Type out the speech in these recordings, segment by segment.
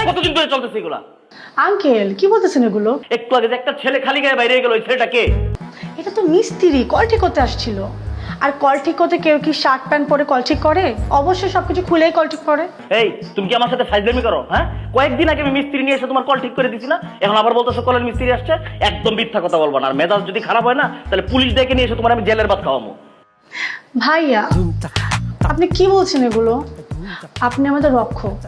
কতদিন ধরে চলতেছে এগুলা? আঙ্কেল কি বলতেছেন এগুলো? একটু আগে যে একটা ছেলে খালি গায়ে বাইরে গেল, ওই ছেলেটা কে? এটা তো মিস্ত্রি, কল ঠিক করতে আসছিল। আর কল ঠিক করতে কেউ কি শার্ট প্যান্ট পরে কল ঠিক করে? অবশ্যই সবকিছু খুলেই কল ঠিক করে। এই তুমি কি আমার সাথে ফাইজলামি করো? হ্যাঁ, কয়েকদিন আগে আমি মিস্ত্রি নিয়ে এসে তোমার কল ঠিক করে দিছি না, এখন আবার বলতেছো কলের মিস্ত্রি আসছে। একদম মিথ্যা কথা বলবো না, আর মেজাজ যদি খারাপ হয় না তাহলে পুলিশ ডেকে নিয়ে এসে তোমার আমি জেলের ভাত খাওয়াবো। ভাইয়া আপনি কি বলছেন এগুলো? আপনি আমাদের রক্ষক,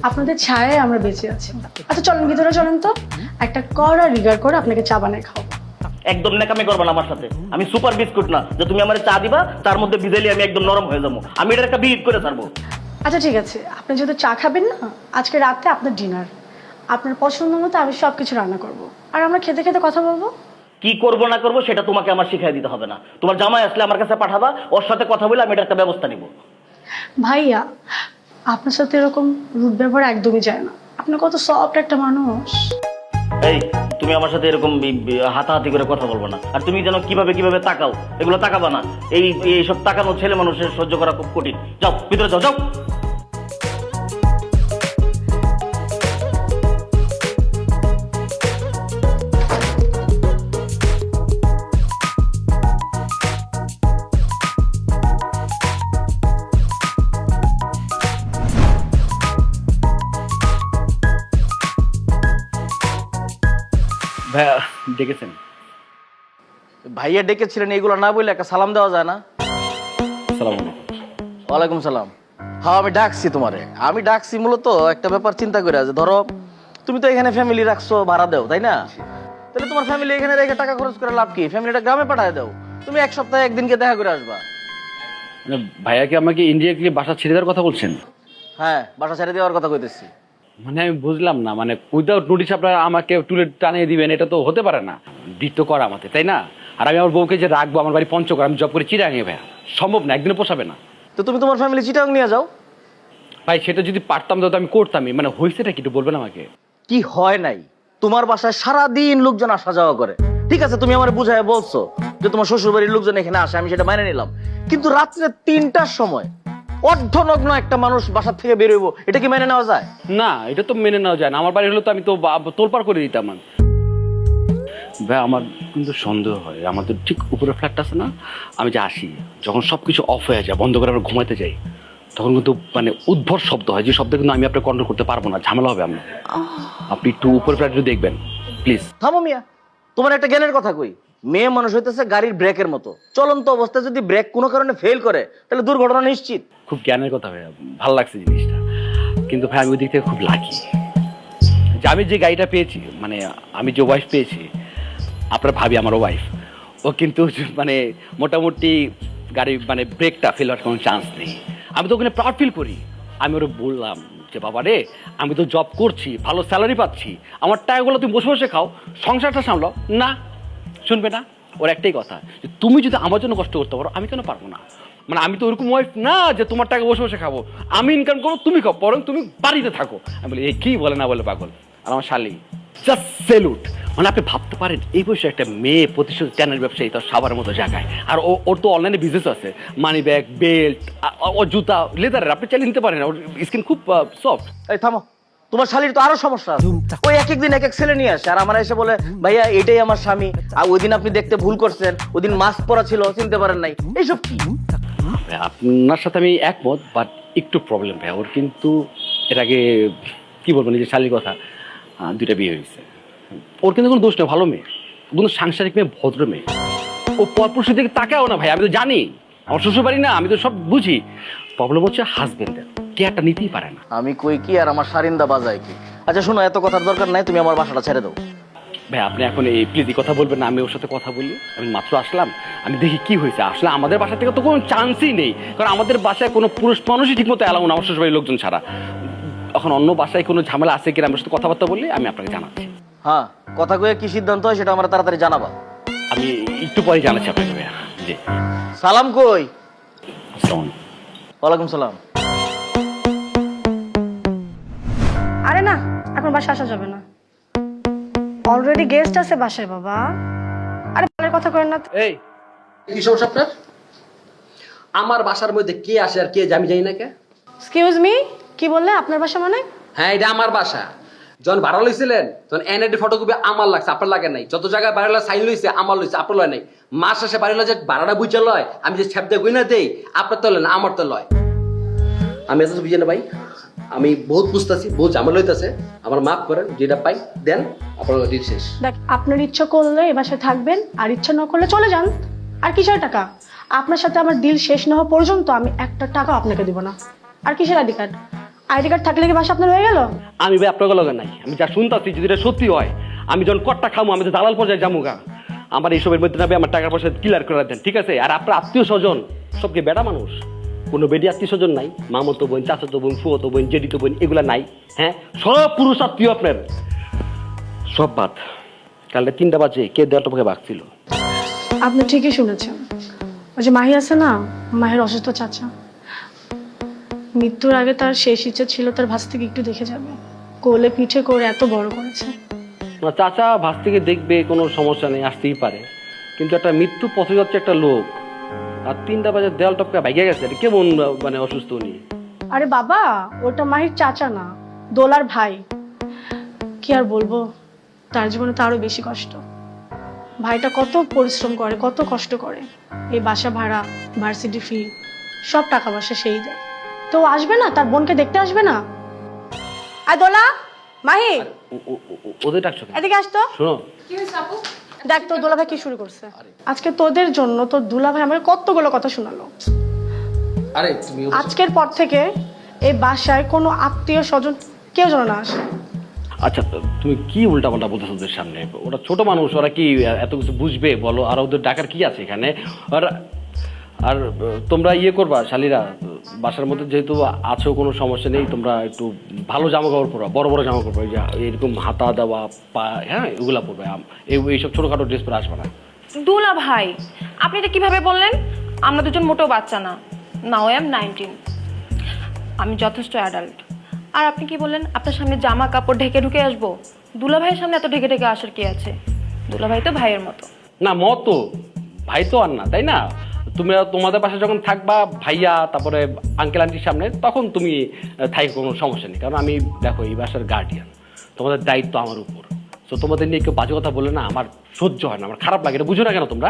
আপনাদের ছায়ায় আমরা বেঁচে আছি। আচ্ছা চলেন ভিতরে চলেন তো, একটা কড়া রিগার করে আপনাকে চা বানায় খাওয়াবো। একদম নেকামি করবে না আমার সাথে। আমি সুপার বিস্কুট না যে তুমি আমার চা দিবা তার মধ্যে ভিজাইলে আমি একদম নরম হয়ে যাবো। আমি এটার একটা বিট করে ছাড়বো। আচ্ছা ঠিক আছে, আপনি যেহেতু চা খাবেন না, আজকে রাতে আপনার ডিনার। আপনার পছন্দ মতো আমি সব কিছু রান্না করব, আর আমরা খেতে খেতে কথা বলবো। কি করবো না করবো সেটা তোমাকে আমার শিখাই দিতে হবে না। তোমার জামাই আসলে আমার কাছে পাঠাবা, ওর সাথে কথা বলে আমি এটার একটা ব্যবস্থা নিব। ভাইয়া আপনার সাথে এরকম রুট ব্যবহার একদমই যায় না। আপনি কত সফট একটা মানুষ। এই তুমি আমার সাথে এরকম হাতাহাতি করে কথা বলবো না। আর তুমি যেন কিভাবে কিভাবে তাকাও, এগুলো তাকাবা না। এইসব তাকানো ছেলে মানুষের সহ্য করা খুব কঠিন। যাও ভিতরে যাও, যাও। ভাইয়া ডেকেছেন? ভাইয়া ডেকেছিলেন, এগুলো না বললে একটা সালাম দেওয়া যায় না? সালাম আলাইকুম। ওয়ালাইকুম সালাম। হ্যাঁ আমি ডাকছি তোমারে, আমি ডাকছি মূলত একটা ব্যাপার চিন্তা করে, যে ধরো তুমি তো এখানে ফ্যামিলি রাখছো, ভাড়া দাও তাই না? তাহলে তোমার ফ্যামিলি এখানে রেখে টাকা খরচ করে লাভ কি? ফ্যামিলিটা গ্রামে পাঠায় দাও, তুমি এক সপ্তাহে একদিনকে দেখা করে আসবা। মানে ভাইয়া কি আমাকে ইনডিরেক্টলি বাসা ছেড়ে দেওয়ার কথা বলছেন? হ্যাঁ বাসা ছেড়ে দেওয়ার কথা কইতেছি। মানে আমি বুঝলাম না, মানে উইদাউট নোটিশ আপনারা আমাকে টুলে টানিয়ে দিবেন, এটা তো হতে পারে না। ডিট তো করা আমাদের, তাই না? আর আমি আমার বউকে যে রাখবো, আমার বাড়ি পঞ্চগড়, আমি জব করে চিরাঙে, ভাইয়া সম্ভব না, একদিনে পোষাবে না। তো তুমি তোমার ফ্যামিলি চিটাং নিয়ে যাও। ভাই সেটা যদি পারতাম তো আমি করতামই। মানে হয়েছেটা কি একটু বলবেন আমাকে? কি হয় নাই, তোমার বাসায় সারাদিন লোকজন আসা যাওয়া করে, ঠিক আছে তুমি আমার বুঝায় বলছো যে তোমার শ্বশুর বাড়ির লোকজন এখানে আসে, আমি সেটা মেনে নিলাম। কিন্তু রাত্রে 3টার সময় অর্ধনগ্ন একটা মানুষ বাসার থেকে বেরোবো, এটা কি মেনে নেওয়া যায়? না, এটা তো মেনে নেওয়া যায় না। আমার বাড়ি হলো তো আমি তো তোলপাড় করে দিতাম। ভাই আমার কিন্তু সন্দেহ হয়, আমাদের ঠিক উপরে ফ্ল্যাটটা আছে না, আমি যে আসি যখন সবকিছু অফ হয়ে যায়, বন্ধ করে আমরা ঘুমাতে যাই, তখন কিন্তু মানে উদ্ভট শব্দ হয়, যে শব্দ কিন্তু আমি আপনার কন্ট্রোল করতে পারবো না, ঝামেলা হবে। আপনি একটু উপরে ফ্ল্যাট একটু দেখবেন প্লিজ। থামো মিয়া, তোমার একটা জ্ঞানের কথা কই। মেয়ে মানুষ হইতেছে গাড়ির ব্রেকের মতো, চলন্ত অবস্থায় যদি ব্রেক কোনো কারণে ফেল করে তাহলে দুর্ঘটনা নিশ্চিত। খুব জ্ঞানের কথা ভাইয়া, ভালো লাগছে জিনিসটা। কিন্তু ভাই আমি ওই দিক থেকে খুব লাকি যে আমি যে গাড়িটা পেয়েছি, মানে আমি যে ওয়াইফ পেয়েছি, আপনার ভাবি আমার ওয়াইফ, ও কিন্তু মানে মোটামুটি গাড়ি মানে ব্রেকটা ফেল হওয়ার কোনো চান্স নেই। আমি তো ওখানে প্রাউড ফিল করি। আমি ওরা বললাম যে বাবা রে, আমি তো জব করছি, ভালো স্যালারি পাচ্ছি, আমার টাকাগুলো তুমি বসে বসে খাও, সংসারটা সামলাও। না, শুনবে না। ওর একটাই কথা, যে তুমি যদি আমার জন্য কষ্ট করতে পারো, আমি কেন পারবো না? মানে আমি তো ওরকম ওয়াইফ না যে তোমার টাকা বসে বসে খাবো, আমি ইনকাম করবো, তুমি খাও, বরং তুমি বাড়িতে থাকো। আমি বলি এই কি বলে না বলে পাগল। আর আমার শালি জাস্ট সেলুট। মানে আপনি ভাবতে পারেন এই বয়সে একটা মেয়ে প্রতিষ্ঠিত চ্যানেল ব্যবসায়ী, তার সবার মতো জায়গায়, আর ওর তো অনলাইনে বিজনেস আছে, মানি ব্যাগ, বেল্ট, ও জুতা লেদারের, আপনি চালিয়ে নিতে পারেন, ওর স্কিন খুব সফট। এই থামো, তোমার শালীর তো আরো সমস্যা আছে। ওই এক একদিন এক এক ছেলে নিয়ে আসে, আর আমার এসে বলে ভাইয়া এটাই আমার স্বামী, আর ওই দিন আপনি দেখতে ভুল করছেন, ওই দিন মাস্ক পরা ছিল চিনতে পারেন নাই, এইসব কি? আপনার সাথে আমি একমত, বাট একটু প্রবলেম ভাই। ওর কিন্তু এর আগে কি বলবো, নিজের শালীর কথা, 2টা বিয়ে হয়েছে। ওর কিন্তু কোনো দোষ নেই, ভালো মেয়ে, কোনো সাংসারিক মেয়ে, ভদ্র মেয়ে। ও পরপুরুষের দিকে তাকাও না ভাই, আমি তো জানি, আমার শ্বশুর বাড়ি না, আমি তো সব বুঝি। প্রবলেম হচ্ছে হাজবেন্ডের, কেয়ারটা নিতেই পারে না। আমি কই কি আর আমার সারিন্দা বাজায় কি? আচ্ছা শোনো, এত কথার দরকার নাই, তুমি আমার বাসাটা ছেড়ে দাও। ভাই আপনি এখন এই প্লিজ এই কথা বলবেন না, আমি ওর সাথে কথা বলি। আমি মাত্র আসলাম, আমি দেখি কি হয়েছে। আসলে আমাদের বাসা থেকে তো কোনো চান্সই নেই, কারণ আমাদের বাসায় কোনো পুরুষ মানুষই ঠিক মতো এলাও না, আমার শ্বশুরবাড়ির লোকজন ছাড়া। এখন অন্য বাসায় কোনো ঝামেলা আছে কিনা আমার সাথে কথাবার্তা বললে আমি আপনাকে জানাচ্ছি। হ্যাঁ, কথা কয়ে কি সিদ্ধান্ত হয় সেটা আমরা তাড়াতাড়ি জানাবা। আমি একটু পরে জানাচ্ছি আপনাকে ভাইয়া। জি, সালাম কই? আসসালামু আলাইকুম। ওয়ালাইকুম সালাম। আরে না, এখন বাসা আসা যাবে না, অলরেডি গেস্ট আছে বাসায় বাবা। আরে পরের কথা করেন না তো। এই কি সমস্যা আপনার? আমার বাসার মধ্যে কে আসে আর কে যায় আমি জানি না কে। এক্সকিউজ মি, কি বললে আপনার বাসা মানে? হ্যাঁ এটা আমার বাসা। যখন ভাড়া লইছিলেন তখন এনআইডি ফটোকপি আমার লাগছে, আপনার লাগে নাই। যত জায়গায় বাড়ি সাইন লইছে আমার লইছে, আপনার লয় নাই। মাস শেষে বাড়ি যে ভাড়াটা বুঝে লয়, আমি যে ছ্যাপ দিয়ে গইনা দেই, আপনার তো লয় না, আমার তো লয়। আমি এত বুঝি না ভাই, আমি বহুত বুঝতেছি, বহুত ঝামেলা লইতেছে, আমার মাফ করেন, যেটা পাই দেন, আপনার ডিল শেষ। দেখ, আপনার ইচ্ছা করলে এ বাসায় থাকবেন, আর ইচ্ছা না করলে চলে যান। আর কিসের টাকা? আপনার সাথে আমার ডিল শেষ না হওয়া পর্যন্ত আমি একটা টাকা আপনাকে দিব না। আর কিসের আইডি কার্ড? আইডি কার্ড থাকলে কি বাসা আপনার হয়ে গেল? আমি ভাই আপনার লগে নাই, আমি যা শুনতাছি যদি এটা সত্যি হয়, আমি যখন কটটা খামো আমি তো দালাল পর্যায়ে যাবো গা। আমার এইসবের মধ্যে নামে আমার টাকা পয়সা ক্লিয়ার করে দেন, ঠিক আছে? আর আপনার আত্মীয় স্বজন সবকে বেটা মানুষ, কোনো বেডি আত্মীয় স্বজন নাই, মামতো বোন, চাচাতো বোন, ফুয়তো বোন, জেডিতো বোন, এগুলা নাই। হ্যাঁ, সব পুরুষ আত্মীয় আপনার। সব বাদ, কালকে 3টা বাজে কে দেওয়াটা পক্ষে বাঘছিল। আপনি ঠিকই শুনেছেন। ওই যে মাহি আছে না, মাহির অসুস্থ চাচা, মৃত্যুর আগে তার শেষ ইচ্ছে ছিল তার ভাস্তিকে একটু দেখে যাবে। কোলে পিঠে করে এত বড় করেছে। না, চাচা ভাস থেকে দেখবে, কোনো সমস্যা নেই, আসতেই পারে। কিন্তু একটা মৃত্যু পথে যাচ্ছে একটা লোক, আর 3টা বাজে দেওয়াল টপকা ভাইগা গেছে, এটা কেমন মানে অসুস্থ উনি? আরে বাবা, ওটা মাহির চাচা না, দোলার ভাই। কি আর বলবো, তার জীবনে তো আরো বেশি কষ্ট। ভাইটা কত পরিশ্রম করে, কত কষ্ট করে। এই বাসা ভাড়া, ভার্সিটি ফি, সব টাকা পয়সা সেই দেয়। তো ও আসবে না? তার বোনকে দেখতে আসবে না? আর দোলা, মাহি, ওদের ডাকছো কেন? এদিকে আসতো। শোনো, দেখ তোর দোলা ভাই কি শুরু করছে। আজকে তোদের জন্য তোর দুলা ভাই আমাকে কতগুলো কথা শোনালো। আরে তুমি আজকের পর থেকে এই বাসায় কোনো আত্মীয় স্বজন কেউ যেন না আসে। আচ্ছা তুমি কি উল্টাপাল্টা বলতেছো ওদের সামনে? ওরা ছোট মানুষ, ওরা কি এত কিছু বুঝবে বলো? আর ওদের ডাকার কি আছে এখানে? আর আর তোমরা ইয়ে করবা শালিরা, বাসার মধ্যে যেহেতু আছো, কোনো সমস্যা নেই, তোমরা একটু ভালো জামা কাপড় পরবা, বড় বড় জামা কাপড় পরবা, এরকম হাতা দেওয়া পা, হ্যাঁ এগুলা পরবে। এইসব ছোটখাটো ড্রেস পরে আসবে না। দুলা ভাই, আপনি এটা কিভাবে বললেন? আমরা দুজন মোটেও বাচ্চা না। নাও আই এম 19, আমি যথেষ্ট অ্যাডাল্ট। আর আপনি কি বললেন আপনার সামনে জামা কাপড় ঢেকে ঢুকে আসবো? দুলা ভাইয়ের সামনে এত ঢেকে ঢেকে আসার কি আছে? দুলা ভাই তো ভাইয়ের মতো। না মতো, ভাই তো আর না, তাই না? তুমি তোমাদের পাশে যখন থাকবা ভাইয়া, তারপরে আঙ্কেল আন্টির সামনে, তখন তুমি থাকি, কোনো সমস্যা নেই। কারণ আমি দেখো এই বাসার গার্ডিয়ান, তোমাদের দায়িত্ব আমার উপর। তো তোমাদের নিয়ে কেউ বাজে কথা বলে না, আমার সহ্য হয় না, আমার খারাপ লাগে। এটা বুঝো না কেন তোমরা?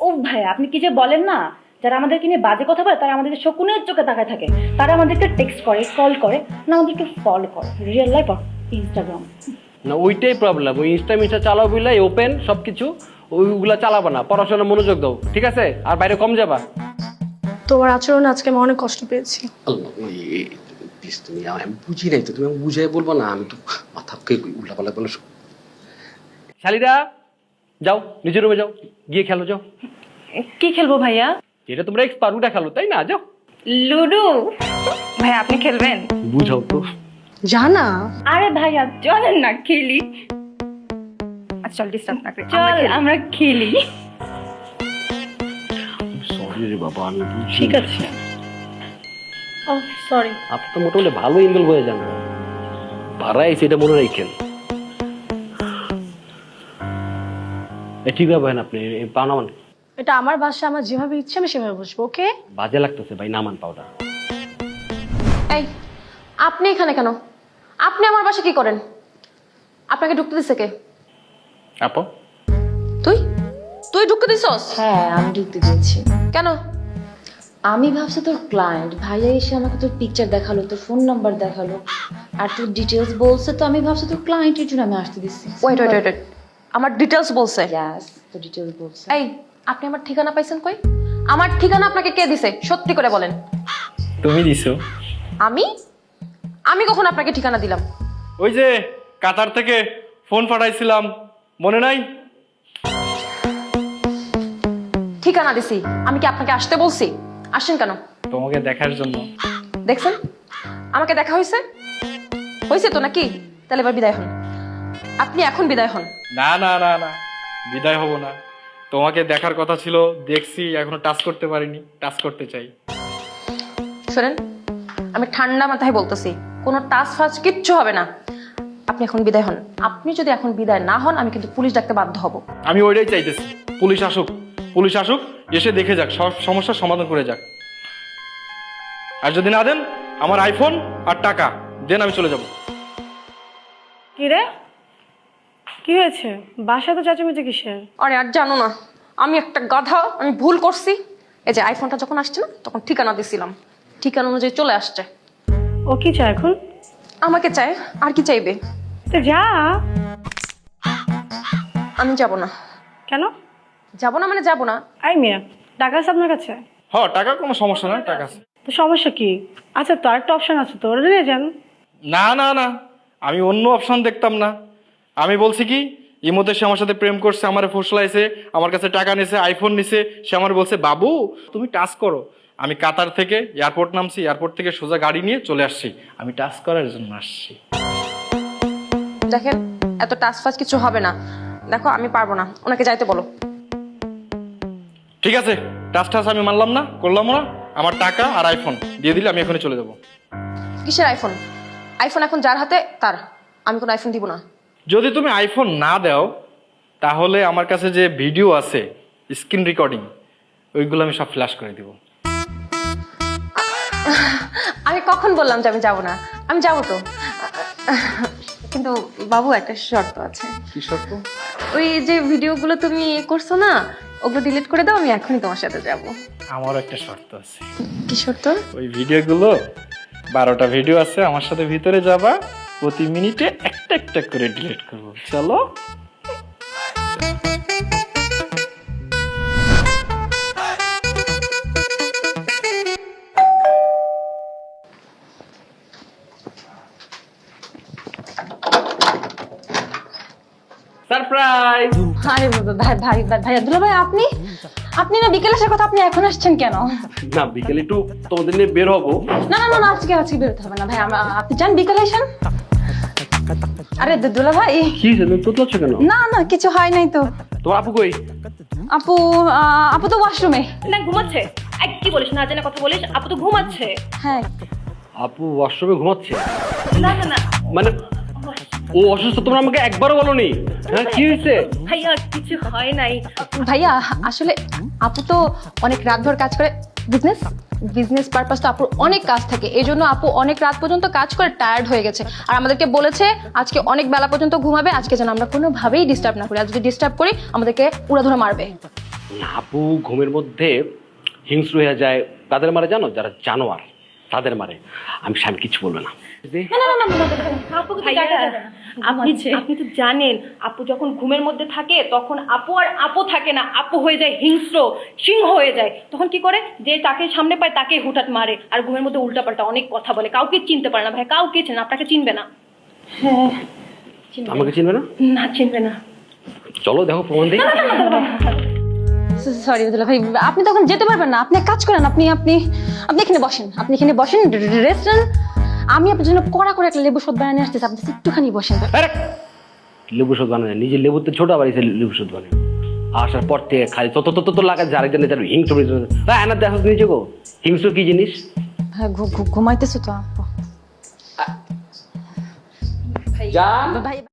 ও ভাই, আপনি কি যে বলেন না, যারা আমাদেরকে নিয়ে বাজে কথা বলে তারা আমাদেরকে শকুনের চোখে তাকায় থাকে। তারা আমাদেরকে টেক্সট করে, কল করে, না আমাদেরকে ফলো করে রিয়েল লাইফ আর ইনস্টাগ্রাম। না ওইটাই প্রবলেম, ওই ইনস্টা চালাও বুঝলে, ওপেন সব কিছু, ওইগুলা চালাবা না, পড়াশোনা মনোযোগ দাও, ঠিক আছে? আর বাইরে কম যাবা। তোমার আচরণ আজকে আমি অনেক কষ্ট পেয়েছি। আল্লাহ, প্লিজ তুমি, আমি বুঝি নাই তো, তুমি আমি বুঝাই বলবো না, আমি তো মাথাকে উল্টাপাল্টা বলে। শালিরা যাও, নিজের রুমে যাও, গিয়ে খেলো, যাও। কি খেলবো ভাইয়া? যেটা তোমরা এক্সপার্ট, ওটা খেলো, তাই না? যাও। লুডো। ভাই আপনি খেলবেন? বুঝাও তো। জানা, আরে ভাইয়া চলেন না খেলি। আচ্ছা চল, ডিস্টার্ব না করি, চল আমরা খেলি। সরি রে বাবা, আমি বুঝি। ঠিক আছে। ও সরি। আপনি তো মোটামুটি ভালো ইনভলভ হয়ে যান, ভাড়াই সেটা মনে রাখেন। ঠিক হবে না, আপনি পাও নামান। এটা আমার বাসা, আমার যেভাবে ইচ্ছে আমি সেভাবে বসবো। ওকে? বাজে লাগতেছে ভাই, নামান পাউডার। এই, আপনি এখানে কেন? আপনি আমার বাসা কি করেন? আপনাকে ঢুকতে দিছে কে? আপু তুই তুই ঢুকতে দিছস? হ্যাঁ, আমি ঢুকতে দিয়েছি। কেন? আমি ভাবছি তোর ক্লায়েন্ট ভাইয়া এসে আমাকে তোর পিকচার দেখালো, তোর ফোন নাম্বার দেখালো, আর তোর ডিটেলস বলছে, তো আমি ভাবছি তোর ক্লায়েন্টের জন্য আমি আসতে দিচ্ছি। ওয়েট ওয়েট ওয়েট, আমার ডিটেলস বলছে? ইয়াস, তোর ডিটেলস বলছে। এই, আপনি আমার ঠিকানা পাইছেন কই? আমার ঠিকানা আপনাকে কে দিছে? সত্যি করে বলেন। তুমি দিছো। আমি আমি কখন আপনাকে ঠিকানা দিলাম? ওই যে কাতার থেকে ফোন পাঠাইছিলাম, মনে নাই? ঠিকানা দিছি। আমি কি আপনাকে আসতে বলছি? আসেন কেন? তোমাকে দেখার জন্য। দেখছেন, আমাকে দেখা হয়েছে হয়েছে তো নাকি? তাহলে এবার বিদায় হন। আপনি এখন বিদায় হন। না না না না, বিদায় হব না। তোমাকে দেখার কথা ছিল, দেখছি, এখনো টাচ করতে পারিনি, টাচ করতে চাই। শোনেন, আমি ঠান্ডা মাথায় বলতেছি, কোনো টাচ ফাচ কিচ্ছু হবে না। আপনি এখন বিদায় হন। আপনি যদি এখন বিদায় না হন, আমি কিন্তু পুলিশ ডাকতে বাধ্য হব। আমি ওইটাই চাইতেছি, পুলিশ আসুক, পুলিশ আসুক, এসে দেখে যাক, সব সমস্যার সমাধান করে যাক। আর যদি না দেন আমার আইফোন আর টাকা দেন, আমি চলে যাব। কি রে, কি হয়েছে? বাসা তো চেঁচামেচি কিসের? আরে আর জানো না, আমি একটা গাধা, আমি ভুল করছি। এই যে আইফোনটা যখন আসছে না, তখন ঠিকানা দিছিলাম, ঠিকানা অনুযায়ী চলে আসছে। ও কি চায় এখন? আমাকে চায়, আর কি চাইবে? তো যা। আমি যাব না। কেন যাব না মানে যাব না। আই মিয়া, টাকা আছে আপনার কাছে? হ্যাঁ, টাকা কোনো সমস্যা না, টাকা আছে। তো সমস্যা কি? আচ্ছা, তো আরেকটা অপশন আছে, তো ওরা নিয়ে যান। না না না, আমি অন্য অপশন দেখতাম না। আমি বলছি কি, এর মধ্যে সে আমার সাথে প্রেম করছে, আমার ফসলাইছে, আমার কাছে টাকা নিছে, আইফোন নিছে। সে আমার বলছে বাবু তুমি টাচ করো। আমি কাতার থেকে এয়ারপোর্ট নামছি, এয়ারপোর্ট থেকে সোজা গাড়ি নিয়ে চলে আসছি। আমি টাচ করার জন্য আসছি। দেখেন, এত টাচ ফাচ কিছু হবে না। দেখো আমি পারবো না, ওনাকে যাইতে বলো। ঠিক আছে, টাচ টাচ আমি মানলাম না, করলাম না। আমার টাকা আর আইফোন দিয়ে দিলে আমি এখনই চলে যাবো। কিসের আইফোন? আইফোন এখন যার হাতে তার, আমি কোনো আইফোন দিব না। যদি তুমি আইফোন না দাও তাহলে আমার কাছে যে ভিডিও আছে, স্ক্রিন রেকর্ডিং, ওইগুলো আমি সব ফ্ল্যাশ করে দিব। আমি কখন বললাম যে আমি যাব না? আমি যাব তো, কিন্তু বাবু একটা শর্ত আছে। কি শর্ত? ওই যে ভিডিওগুলো তুমি করছো না, ওগুলো ডিলিট করে দাও, আমি এখনই তোমার সাথে যাব। আমারও একটা শর্ত আছে। কি শর্ত? ওই ভিডিওগুলো 12টা ভিডিও আছে, আমার সাথে ভিতরে যাবা, প্রতি মিনিটে একটা একটা করে ডিলিট করবো। চলো। সারপ্রাইজ! আরে ভাইয়া দুলা ভাই, আপনি আপনি না বিকেলে আসার কথা, আপনি এখন আসছেন কেন? না, বিকেলে একটু তোমাদের নিয়ে বের হবো। না না না, আজকে বেরোতে হবে না ভাই, আপনি যান, বিকেলে আসেন। আরে দুলা ভাই, কি তুমি তোতলাচ্ছ কেন? না না, কিছু হয় নাই তো। তোমার আপু কই? আপু আপু তো ওয়াশরুমে। না, ঘুমাচ্ছে। কি বলিস, না জেনে কথা বলিস? আপু তো ঘুমাচ্ছে। হ্যাঁ। আপু ওয়াশরুমে ঘুমাচ্ছে? না না না, মানে ও অসুস্থ, তোমরা আমাকে একবারও বলোনি? হ্যাঁ, কি হয়েছে? ভাইয়া কিছু হয় নাই। ভাইয়া আসলে আপু তো অনেক রাতভর কাজ করে, বিজনেস পারপাস তো আপুর অনেক কাজ থাকে, এই জন্য আপু অনেক রাত পর্যন্ত কাজ করে টায়ার্ড হয়ে গেছে, আর আমাদেরকে বলেছে আজকে অনেক বেলা পর্যন্ত ঘুমাবে, আজকে যেন আমরা কোনোভাবেই ডিস্টার্ব না করি, আর যদি ডিস্টার্ব করি আমাদেরকে উড়াধুরা মারবে। না, আপু ঘুমের মধ্যে হিংস্র হয়ে যায়। তাদের মারে জানো? যারা জানোয়ার তাদের মারে। আমি স্বামী কিছু বলবে না। ভাইয়া, আপনি তো জানেন আপু যখন ঘুমের মধ্যে থাকে তখন আপু আর আপু থাকে না, আপু হয়ে যায় হিংস্র, সিংহ হয়ে যায়। তখন কি করে, যে তাকে সামনে পায় তাকে হুটহাট মারে, আর ঘুমের মধ্যে উল্টাপাল্টা অনেক কথা বলে, কাউকে চিনতে পারে না। ভাই কাউকে চেনে, আপনাকে চিনবে না। হ্যাঁ, আমাকে চিনবে না? না, চিনবে না। চলো দেখো, প্রমাণ দিই। সরি দুলা ভাই, আপনি তখন যেতে পারবেন না, আপনি এক কাজ করেন, আপনি আপনি আপনি এখানে বসেন, রেস্ট নেন। আমি আপনার জন্য কড়া করে একটা লেবু শোধ বানিয়ে আসতেছি, আপনি একটুখানি বসেন। লেবু শোধ বানায় নিজে, লেবুতে ছোট আবার এসে লেবু শোধ বানায়। আসার পর থেকে খালি তো লাগা যে আরেকজন হিংস্র। হ্যাঁ, না দেখো নিজে গো, হিংস্র কি জিনিস? হ্যাঁ, ঘুমাইতেছো তো আপু। জান ভাই